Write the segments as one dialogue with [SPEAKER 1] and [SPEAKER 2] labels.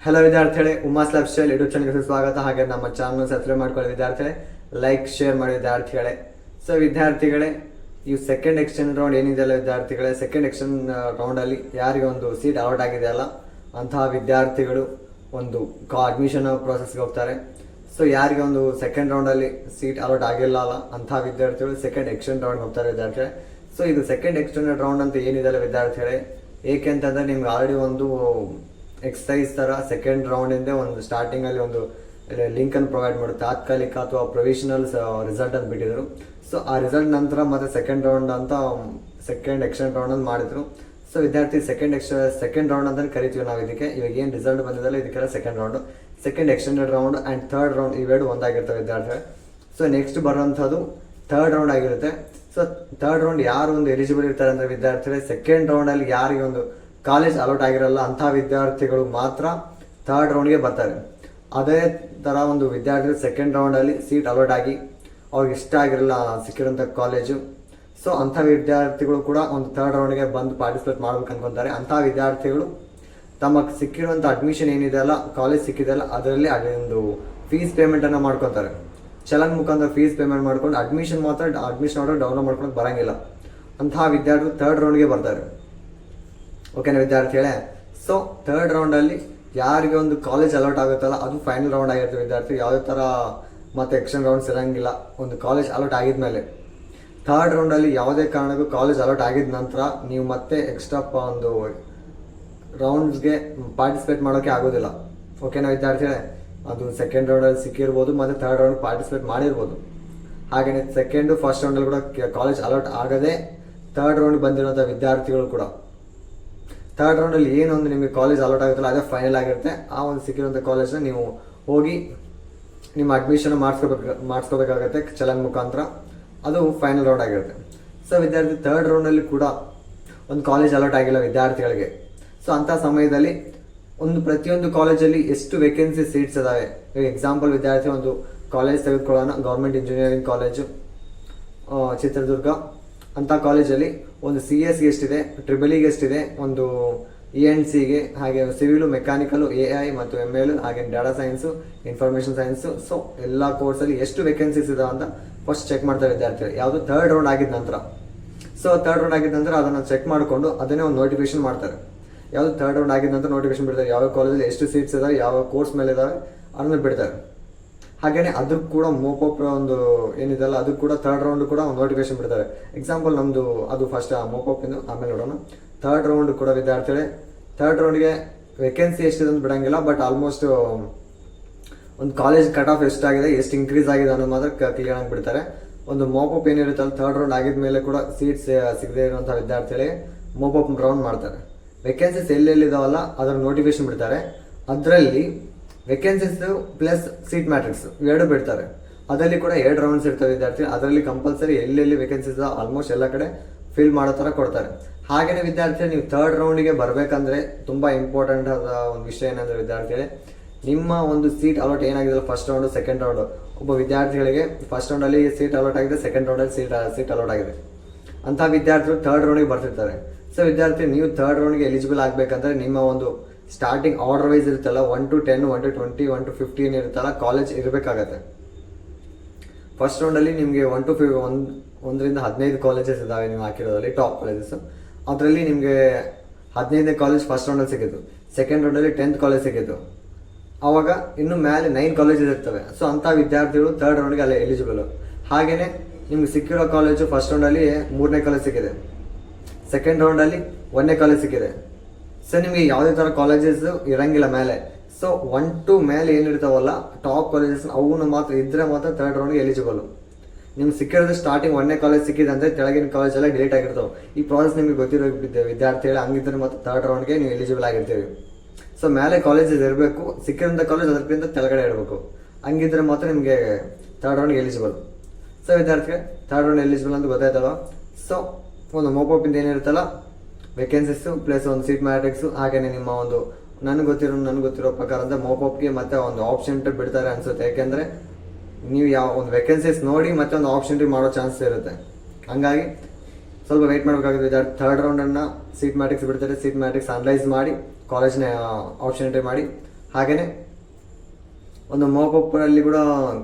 [SPEAKER 1] Hello ವಿದ್ಯಾರ್ಥಿಗಳೇ, Uma's life style YouTube ಚಾನಲ್ಗೆ ಸ್ವಾಗತ. ಹಾಗೆ ನಮ್ಮ ಚಾನಲ್ ಸಬ್ಸ್ಕ್ರೈಬ್ ಮಾಡ್ಕೊಳ್ಳಿ ವಿದ್ಯಾರ್ಥಿಗಳೇ, ಲೈಕ್ ಶೇರ್ ಮಾಡಿ ವಿದ್ಯಾರ್ಥಿಗಳೇ. ಸೊ ವಿದ್ಯಾರ್ಥಿಗಳೇ, ಈ ಸೆಕೆಂಡ್ ಎಕ್ಸ್ಟೆಂಡ್ ರೌಂಡ್ ಏನಿದೆಯಲ್ಲ ವಿದ್ಯಾರ್ಥಿಗಳೇ, ಸೆಕೆಂಡ್ ಎಕ್ಸ್ಟೆಂಡ್ ರೌಂಡಲ್ಲಿ ಯಾರಿಗೆ ಒಂದು ಸೀಟ್ ಅಲಾಟ್ ಆಗಿದೆಯಲ್ಲ ಅಂತಹ ವಿದ್ಯಾರ್ಥಿಗಳು ಒಂದು ಅಡ್ಮಿಷನ್ ಪ್ರೋಸೆಸ್ಗೆ ಹೋಗ್ತಾರೆ. ಸೊ ಯಾರಿಗೆ ಒಂದು ಸೆಕೆಂಡ್ ರೌಂಡಲ್ಲಿ ಸೀಟ್ ಅಲಾಟ್ ಆಗಿಲ್ಲ ಅಲ್ಲ ಅಂತಹ ವಿದ್ಯಾರ್ಥಿಗಳು ಸೆಕೆಂಡ್ ಎಕ್ಸ್ಟೆಂಡ್ ರೌಂಡ್ ಹೋಗ್ತಾರೆ ವಿದ್ಯಾರ್ಥಿಗಳೇ. ಸೊ ಇದು ಸೆಕೆಂಡ್ ಎಕ್ಸ್ಟೆಂಡೆಡ್ ರೌಂಡ್ ಅಂತ ಏನಿದೆಯಲ್ಲ ವಿದ್ಯಾರ್ಥಿಗಳೇ, ಏಕೆ ಅಂತಂದರೆ ನಿಮ್ಗೆ ಆಲ್ರೆಡಿ ಒಂದು ಎಕ್ಸಸೈಸ್ ಥರ ಸೆಕೆಂಡ್ ರೌಂಡಿಂದ ಒಂದು ಸ್ಟಾರ್ಟಿಂಗಲ್ಲಿ ಒಂದು ಲಿಂಕನ್ನು ಪ್ರೊವೈಡ್ ಮಾಡುತ್ತೆ, ತಾತ್ಕಾಲಿಕ ಅಥವಾ ಪ್ರೊವಿಷನಲ್ ರಿಸಲ್ಟ್ ಅಂತ ಬಿಟ್ಟಿದ್ರು. ಸೊ ಆ ರಿಸಲ್ಟ್ ನಂತರ ಮತ್ತೆ ಸೆಕೆಂಡ್ ರೌಂಡ್ ಅಂತ ಸೆಕೆಂಡ್ ಎಕ್ಸ್ಟೆಂಡ್ ರೌಂಡ್ ಅಂತ ಮಾಡಿದ್ರು. ಸೊ ವಿದ್ಯಾರ್ಥಿ ಸೆಕೆಂಡ್ ರೌಂಡ್ ಅಂತ ಕರಿತೀವಿ ನಾವು ಇದಕ್ಕೆ. ಇವಾಗ ಏನು ರಿಸಲ್ಟ್ ಬಂದಿದ್ದಲ್ಲ ಇದಕ್ಕೆಲ್ಲ second round, second extended round and third round ಇವೆರಡು ಒಂದಾಗಿರ್ತವೆ ವಿದ್ಯಾರ್ಥಿಗಳು. ಸೊ ನೆಕ್ಸ್ಟ್ ಬರೋಂಥದ್ದು ಥರ್ಡ್ ರೌಂಡ್ ಆಗಿರುತ್ತೆ. ಸೊ ಥರ್ಡ್ ರೌಂಡ್ ಯಾರು ಒಂದು ಎಲಿಜಿಬಲ್ ಇರ್ತಾರೆ ಅಂದರೆ ವಿದ್ಯಾರ್ಥಿಗಳು, ಸೆಕೆಂಡ್ ರೌಂಡಲ್ಲಿ ಯಾರಿಗೆ ಒಂದು ಕಾಲೇಜ್ ಅಲಾಟ್ ಆಗಿರಲ್ಲ ಅಂಥ ವಿದ್ಯಾರ್ಥಿಗಳು ಮಾತ್ರ ಥರ್ಡ್ ರೌಂಡ್ಗೆ ಬರ್ತಾರೆ. ಅದೇ ಥರ ಒಂದು ವಿದ್ಯಾರ್ಥಿಗಳು ಸೆಕೆಂಡ್ ರೌಂಡಲ್ಲಿ ಸೀಟ್ ಅಲಾಟ್ ಆಗಿ ಅವ್ರಿಗೆ ಇಷ್ಟ ಆಗಿರಲ್ಲ ಸಿಕ್ಕಿರೋಂಥ ಕಾಲೇಜು, ಸೊ ಅಂಥ ವಿದ್ಯಾರ್ಥಿಗಳು ಕೂಡ ಒಂದು ಥರ್ಡ್ ರೌಂಡ್ಗೆ ಬಂದು ಪಾರ್ಟಿಸಿಪೇಟ್ ಮಾಡ್ಬೇಕು ಅನ್ಕೊತಾರೆ. ಅಂಥ ವಿದ್ಯಾರ್ಥಿಗಳು ತಮಗೆ ಸಿಕ್ಕಿರುವಂಥ ಅಡ್ಮಿಷನ್ ಏನಿದೆ ಅಲ್ಲ, ಕಾಲೇಜ್ ಸಿಕ್ಕಿದೆಯಲ್ಲ ಅದರಲ್ಲಿ ಒಂದು ಫೀಸ್ ಪೇಮೆಂಟನ್ನು ಮಾಡ್ಕೊತಾರೆ. ಚಲನ್ ಮುಖಾಂತರ ಫೀಸ್ ಪೇಮೆಂಟ್ ಮಾಡ್ಕೊಂಡು ಅಡ್ಮಿಷನ್ ಆರ್ಡರ್ ಡೌನ್ಲೋಡ್ ಮಾಡ್ಕೊಂಡು ಬರೋಂಗಿಲ್ಲ. ಅಂತಹ ವಿದ್ಯಾರ್ಥಿಗಳು ಥರ್ಡ್ ರೌಂಡ್ಗೆ ಬರ್ತಾರೆ. ಓಕೆನಾ ವಿದ್ಯಾರ್ಥಿಗಳೇ? ಸೊ ಥರ್ಡ್ ರೌಂಡಲ್ಲಿ ಯಾರಿಗೆ ಒಂದು ಕಾಲೇಜ್ ಅಲಾಟ್ ಆಗುತ್ತಲ್ಲ ಅದು ಫೈನಲ್ ರೌಂಡ್ ಆಗಿರ್ತದೆ ವಿದ್ಯಾರ್ಥಿ. ಯಾವುದೇ ಥರ ಮತ್ತೆ ಎಕ್ಸ್ಟೆಂಡ್ ರೌಂಡ್ಸ್ ಇರೋಂಗಿಲ್ಲ. ಒಂದು ಕಾಲೇಜ್ ಅಲಾಟ್ ಆಗಿದ್ಮೇಲೆ ಥರ್ಡ್ ರೌಂಡಲ್ಲಿ ಯಾವುದೇ ಕಾರಣಕ್ಕೂ ಕಾಲೇಜ್ ಅಲಾಟ್ ಆಗಿದ ನಂತರ ನೀವು ಮತ್ತೆ ಎಕ್ಸ್ಟ್ರಾ ಒಂದು ರೌಂಡ್ಸ್ಗೆ ಪಾರ್ಟಿಸಿಪೇಟ್ ಮಾಡೋಕ್ಕೆ ಆಗೋದಿಲ್ಲ. ಓಕೆನಾ ವಿದ್ಯಾರ್ಥಿಗಳೇ? ಅದು ಸೆಕೆಂಡ್ ರೌಂಡಲ್ಲಿ ಸಿಕ್ಕಿರ್ಬೋದು ಮತ್ತು ಥರ್ಡ್ ರೌಂಡ್ ಪಾರ್ಟಿಸಿಪೇಟ್ ಮಾಡಿರ್ಬೋದು. ಹಾಗೆಯೇ ಸೆಕೆಂಡು ಫಸ್ಟ್ ರೌಂಡಲ್ಲಿ ಕೂಡ ಕಾಲೇಜ್ ಅಲಾಟ್ ಆಗದೆ ಥರ್ಡ್ ರೌಂಡ್ ಬಂದಿರೋಂಥ ವಿದ್ಯಾರ್ಥಿಗಳು ಕೂಡ ಥರ್ಡ್ ರೌಂಡಲ್ಲಿ ಏನೊಂದು ನಿಮಗೆ ಕಾಲೇಜ್ ಅಲಾಟ್ ಆಗುತ್ತಲ್ಲ ಅದೇ ಫೈನಲ್ ಆಗಿರುತ್ತೆ. ಆ ಒಂದು ಸಿಕ್ಕಿರೋಂಥ ಕಾಲೇಜ್ನ ನೀವು ಹೋಗಿ ನಿಮ್ಮ ಅಡ್ಮಿಷನ್ ಮಾಡಿಸ್ಕೋಬೇಕಾಗತ್ತೆ ಚಲನ್ ಮುಖಾಂತರ. ಅದು ಫೈನಲ್ ರೌಂಡ್ ಆಗಿರುತ್ತೆ. ಸೊ ವಿದ್ಯಾರ್ಥಿ ಥರ್ಡ್ ರೌಂಡಲ್ಲಿ ಕೂಡ ಒಂದು ಕಾಲೇಜ್ ಅಲಾಟ್ ಆಗಿಲ್ಲ ವಿದ್ಯಾರ್ಥಿಗಳಿಗೆ. ಸೊ ಅಂಥ ಸಮಯದಲ್ಲಿ ಪ್ರತಿಯೊಂದು ಕಾಲೇಜಲ್ಲಿ ಎಷ್ಟು ವೇಕೆನ್ಸಿ ಸೀಟ್ಸ್ ಇದಾವೆ. ಎಕ್ಸಾಂಪಲ್ ವಿದ್ಯಾರ್ಥಿ ಒಂದು ಕಾಲೇಜ್ ತೆಗೆದುಕೊಳ್ಳೋಣ, ಗೌರ್ಮೆಂಟ್ ಇಂಜಿನಿಯರಿಂಗ್ ಕಾಲೇಜು ಚಿತ್ರದುರ್ಗ. ಅಂಥ ಕಾಲೇಜಲ್ಲಿ ಒಂದು CSಗೆ ಎಷ್ಟಿದೆ, ಟ್ರಿಬಲಿಗೆ ಎಷ್ಟಿದೆ, ಒಂದು ENCಗೆ, ಹಾಗೆ ಸಿವಿಲು, ಮೆಕ್ಯಾನಿಕಲು, AI ಮತ್ತು ML, ಹಾಗೆ data science, information science. So ಎಲ್ಲ ಕೋರ್ಸಲ್ಲಿ ಎಷ್ಟು ವೇಕೆನ್ಸೀಸ್ ಇದಾವೆ ಅಂತ ಫಸ್ಟ್ ಚೆಕ್ ಮಾಡ್ತಾರೆ ವಿದ್ಯಾರ್ಥಿಗಳು, ಯಾವುದು ಥರ್ಡ್ ರೌಂಡ್ ಆಗಿದ ನಂತರ. ಸೊ ಥರ್ಡ್ ರೌಂಡ್ ಆಗಿದ ನಂತರ ಅದನ್ನು ಚೆಕ್ ಮಾಡಿಕೊಂಡು ಅದನ್ನೇ ಒಂದು ನೋಟಿಫಿಕೇಶನ್ ಮಾಡ್ತಾರೆ. ಯಾವುದು ಥರ್ಡ್ ರೌಂಡ್ ಆಗಿದ ನಂತರ ನೋಟಿಫಿಕೇಶನ್ ಬಿಡ್ತಾರೆ, ಯಾವ ಕಾಲೇಜಲ್ಲಿ ಎಷ್ಟು ಸೀಟ್ಸ್ ಇದಾವೆ, ಯಾವ ಕೋರ್ಸ್ ಮೇಲೆ ಇದಾವೆ ಅದನ್ನು ಬಿಡ್ತಾರೆ. ಹಾಗೆಯೇ ಅದಕ್ಕೆ ಕೂಡ ಮೋಪಪ್ ಒಂದು ಏನಿದೆಲ್ಲ ಅದಕ್ಕೆ ಕೂಡ ಥರ್ಡ್ ರೌಂಡ್ ಕೂಡ ಒಂದು ನೋಟಿಫಿಕೇಶನ್ ಬಿಡ್ತಾರೆ. ಎಕ್ಸಾಂಪಲ್ ನಮ್ಮದು ಅದು ಫಸ್ಟ್ ಮೋಪಪ್ ಇಂದು ಆಮೇಲೆ ನೋಡೋಣ. ಥರ್ಡ್ ರೌಂಡ್ ಕೂಡ ವಿದ್ಯಾರ್ಥಿಗಳೇ, ಥರ್ಡ್ ರೌಂಡ್ಗೆ ವೇಕೆನ್ಸಿ ಎಷ್ಟಿದೆ ಅಂತ ಬಿಡೋಂಗಿಲ್ಲ, ಬಟ್ ಆಲ್ಮೋಸ್ಟ್ ಒಂದು ಕಾಲೇಜ್ ಕಟ್ ಆಫ್ ಎಷ್ಟಾಗಿದೆ, ಎಷ್ಟು ಇನ್ಕ್ರೀಸ್ ಆಗಿದೆ ಅನ್ನೋದು ಮಾತ್ರ ಕ್ಲಿಯರ್ ಆಗಿ ಬಿಡ್ತಾರೆ. ಒಂದು ಮೋಪಪ್ ಏನಿರುತ್ತಲ್ಲ ಥರ್ಡ್ ರೌಂಡ್ ಆಗಿದ ಮೇಲೆ ಕೂಡ ಸೀಟ್ಸ್ ಸಿಗದೇ ಇರುವಂಥ ವಿದ್ಯಾರ್ಥಿಗಳಿಗೆ ಮೋಪಪ್ ರೌಂಡ್ ಮಾಡ್ತಾರೆ. ವೇಕೆನ್ಸೀಸ್ ಎಲ್ಲೆಲ್ಲಿದಾವಲ್ಲ ಅದರ ನೋಟಿಫಿಕೇಶನ್ ಬಿಡ್ತಾರೆ. ಅದರಲ್ಲಿ ವೇಕೆನ್ಸೀಸ್ ಪ್ಲಸ್ ಸೀಟ್ ಮ್ಯಾಟ್ರಿಕ್ಸ್ ಎರಡು ಬಿಡ್ತಾರೆ. ಅದರಲ್ಲಿ ಕೂಡ 2 ರೌಂಡ್ಸ್ ಇರ್ತವೆ ವಿದ್ಯಾರ್ಥಿ. ಅದರಲ್ಲಿ ಕಂಪಲ್ಸರಿ ಎಲ್ಲೆಲ್ಲಿ ವೇಕೆನ್ಸೀಸ್ ಆಲ್ಮೋಸ್ಟ್ ಎಲ್ಲ ಕಡೆ ಫಿಲ್ ಮಾಡೋ ಥರ ಕೊಡ್ತಾರೆ. ಹಾಗೆಯೇ ವಿದ್ಯಾರ್ಥಿ ನೀವು ಥರ್ಡ್ ರೌಂಡಿಗೆ ಬರಬೇಕಂದ್ರೆ ತುಂಬ ಇಂಪಾರ್ಟೆಂಟ್ ಆದ ಒಂದು ವಿಷಯ ಏನಂದರೆ ವಿದ್ಯಾರ್ಥಿಗಳೇ, ನಿಮ್ಮ ಒಂದು ಸೀಟ್ ಅಲಾಟ್ ಏನಾಗಿದೆಯಲ್ಲ ಫಸ್ಟ್ ರೌಂಡು ಸೆಕೆಂಡ್ ರೌಂಡು, ಒಬ್ಬ ವಿದ್ಯಾರ್ಥಿಗಳಿಗೆ ಫಸ್ಟ್ ರೌಂಡಲ್ಲಿ ಸೀಟ್ ಅಲಾಟ್ ಆಗಿದೆ, ಸೆಕೆಂಡ್ ರೌಂಡಲ್ಲಿ ಸೀಟ್ ಅಲಾಟ್ ಆಗಿದೆ. ಅಂಥ ವಿದ್ಯಾರ್ಥಿಗಳು ಥರ್ಡ್ ರೌಂಡಿಗೆ ಬರ್ತಿರ್ತಾರೆ. ಸೊ ವಿದ್ಯಾರ್ಥಿ ನೀವು ಥರ್ಡ್ ರೌಂಡ್ಗೆ ಎಲಿಜಿಬಲ್ ಆಗಬೇಕಂದ್ರೆ ನಿಮ್ಮ ಒಂದು ಸ್ಟಾರ್ಟಿಂಗ್ ಆರ್ಡರ್ ವೈಸ್ ಇರುತ್ತಲ್ಲ 1 to 10, 1 to 20, 1 to 15 ಇರುತ್ತಲ್ಲ ಕಾಲೇಜ್ ಇರಬೇಕಾಗತ್ತೆ. ಫಸ್ಟ್ ರೌಂಡಲ್ಲಿ ನಿಮಗೆ 1 to 15 ಕಾಲೇಜಸ್ ಇದ್ದಾವೆ ನೀವು ಹಾಕಿರೋದ್ರಲ್ಲಿ ಟಾಪ್ ಕಾಲೇಜಸ್. ಅದರಲ್ಲಿ ನಿಮಗೆ 15ನೇ ಕಾಲೇಜ್ ಫಸ್ಟ್ ರೌಂಡಲ್ಲಿ ಸಿಕ್ಕಿತ್ತು, ಸೆಕೆಂಡ್ ರೌಂಡಲ್ಲಿ 10th ಕಾಲೇಜ್ ಸಿಕ್ಕಿತ್ತು. ಆವಾಗ ಇನ್ನು ಮೇಲೆ 9 ಕಾಲೇಜಸ್ ಇರ್ತವೆ. ಸೊ ಅಂಥ ವಿದ್ಯಾರ್ಥಿಗಳು ಥರ್ಡ್ ರೌಂಡ್ಗೆ ಅಲ್ಲಿ ಎಲಿಜಿಬಲ್. ಹಾಗೆಯೇ ನಿಮ್ಗೆ ಸಿಕ್ಕಿರೋ ಕಾಲೇಜು ಫಸ್ಟ್ ರೌಂಡಲ್ಲಿ 3ನೇ ಕಾಲೇಜ್ ಸಿಕ್ಕಿದೆ, ಸೆಕೆಂಡ್ ರೌಂಡಲ್ಲಿ 1ನೇ ಕಾಲೇಜ್ ಸಿಕ್ಕಿದೆ. ಸೊ ನಿಮಗೆ ಯಾವುದೇ ಥರ ಕಾಲೇಜಸ್ ಇರಂಗಿಲ್ಲ ಮೇಲೆ. ಸೊ 1 to ಮೇಲೆ ಏನಿರ್ತಾವಲ್ಲ ಟಾಪ್ ಕಾಲೇಜಸ್ ಅವನು ಮಾತ್ರ ಇದ್ದರೆ ಮಾತ್ರ ಥರ್ಡ್ ರೌಂಡ್ಗೆ ಎಲಿಜಿಬಲ್. ನಿಮ್ಗೆ ಸಿಕ್ಕಿರೋದು ಸ್ಟಾರ್ಟಿಂಗ್ 1ನೇ ಕಾಲೇಜ್ ಸಿಕ್ಕಿದೆ ಅಂದರೆ ಕೆಳಗಿನ ಕಾಲೇಜೆಲ್ಲ ಡಿಲೀಟ್ ಆಗಿರ್ತಾವೆ. ಈ ಪ್ರಾಸೆಸ್ ನಿಮಗೆ ಗೊತ್ತಿರೋ ವಿದ್ಯಾರ್ಥಿಗಳು ಹಂಗಿದ್ರೆ ಮಾತ್ರ ಥರ್ಡ್ ರೌಂಡ್ಗೆ ನೀವು ಎಲಿಜಿಬಲ್ ಆಗಿರ್ತೀವಿ. ಸೊ ಮೇಲೆ ಕಾಲೇಜಸ್ ಇರಬೇಕು, ಸಿಕ್ಕಿರೋಂಥ ಕಾಲೇಜ್ ಅದಕ್ಕಿಂತ ಕೆಳಗಡೆ ಇರಬೇಕು, ಹಂಗಿದ್ರೆ ಮಾತ್ರ ನಿಮಗೆ ಥರ್ಡ್ ರೌಂಡ್ಗೆ ಎಲಿಜಿಬಲ್. ಸೊ ವಿದ್ಯಾರ್ಥಿಗೆ ಥರ್ಡ್ ರೌಂಡ್ ಎಲಿಜಿಬಲ್ ಅಂತ ಗೊತ್ತಾಯ್ತಲ್ಲ. ಸೊ ಒಂದು ಮೋಪಪ್ಪಿಂದ ಏನಿರುತ್ತಲ್ಲ ವೇಕೆನ್ಸೀಸು ಪ್ಲಸ್ ಒಂದು ಸೀಟ್ ಮ್ಯಾಟ್ರಿಕ್ಸು, ಹಾಗೆಯೇ ನಿಮ್ಮ ಒಂದು ನನಗೆ ಗೊತ್ತಿರೋ ಪ್ರಕಾರ ಅಂದರೆ ಮೋಪಪ್ಗೆ ಮತ್ತೆ ಒಂದು ಆಪ್ಷನ್ ಬಿಡ್ತಾರೆ ಅನಿಸುತ್ತೆ. ಯಾಕೆಂದರೆ ನೀವು ಯಾವ ಒಂದು ವೇಕೆನ್ಸೀಸ್ ನೋಡಿ ಮತ್ತೆ ಒಂದು ಆಪ್ಷನ್ ಮಾಡೋ ಚಾನ್ಸ್ ಇರುತ್ತೆ. ಹಂಗಾಗಿ ಸ್ವಲ್ಪ ವೆಯ್ಟ್ ಮಾಡಬೇಕಾಗುತ್ತೆ. ಥರ್ಡ್ ರೌಂಡನ್ನು ಸೀಟ್ ಮ್ಯಾಟ್ರಿಕ್ಸ್ ಬಿಡ್ತಾರೆ, ಸೀಟ್ ಮ್ಯಾಟ್ರಿಕ್ಸ್ ಅನಲೈಸ್ ಮಾಡಿ ಕಾಲೇಜ್ನ ಆಪ್ಷನ್ ಮಾಡಿ ಹಾಗೆಯೇ ಒಂದು ಮೋಪಪ್ಪಲ್ಲಿ ಕೂಡ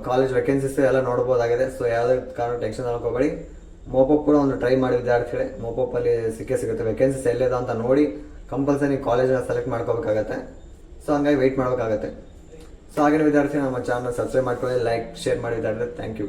[SPEAKER 1] ಕಾಲೇಜ್ ವೇಕೆನ್ಸೀಸ್ ಎಲ್ಲ ನೋಡ್ಬೋದಾಗಿದೆ. ಸೊ ಯಾವುದೇ ಕಾರಣ ಟೆನ್ಷನ್ ಮಾಡ್ಕೋಬೇಡಿ. ಮೋಪಪ್ ಕೂಡ ಒಂದು ಟ್ರೈ ಮಾಡಿ ವಿದ್ಯಾರ್ಥಿಗಳೇ. ಮೋಪಪ್ಪಲ್ಲಿ ಸಿಗುತ್ತೆ ವೇಕೆನ್ಸೀಸ್ ಎಲ್ಲಿದೆ ಅಂತ ನೋಡಿ ಕಂಪಲ್ಸರಿ ಕಾಲೇಜನ್ನ ಸೆಲೆಕ್ಟ್ ಮಾಡ್ಕೋಬೇಕಾಗತ್ತೆ. ಸೊ ಹಂಗಾಗಿ ವೆಯ್ಟ್ ಮಾಡಬೇಕಾಗತ್ತೆ. ಸೊ ಹಾಗೇನೇ ವಿದ್ಯಾರ್ಥಿ ನಮ್ಮ ಚಾನಲ್ ಸಬ್ಸ್ಕ್ರೈಬ್ ಮಾಡ್ಕೊಳ್ಳಿ, ಲೈಕ್ ಶೇರ್ ಮಾಡಿ ವಿದ್ಯಾರ್ಥಿ. Thank you.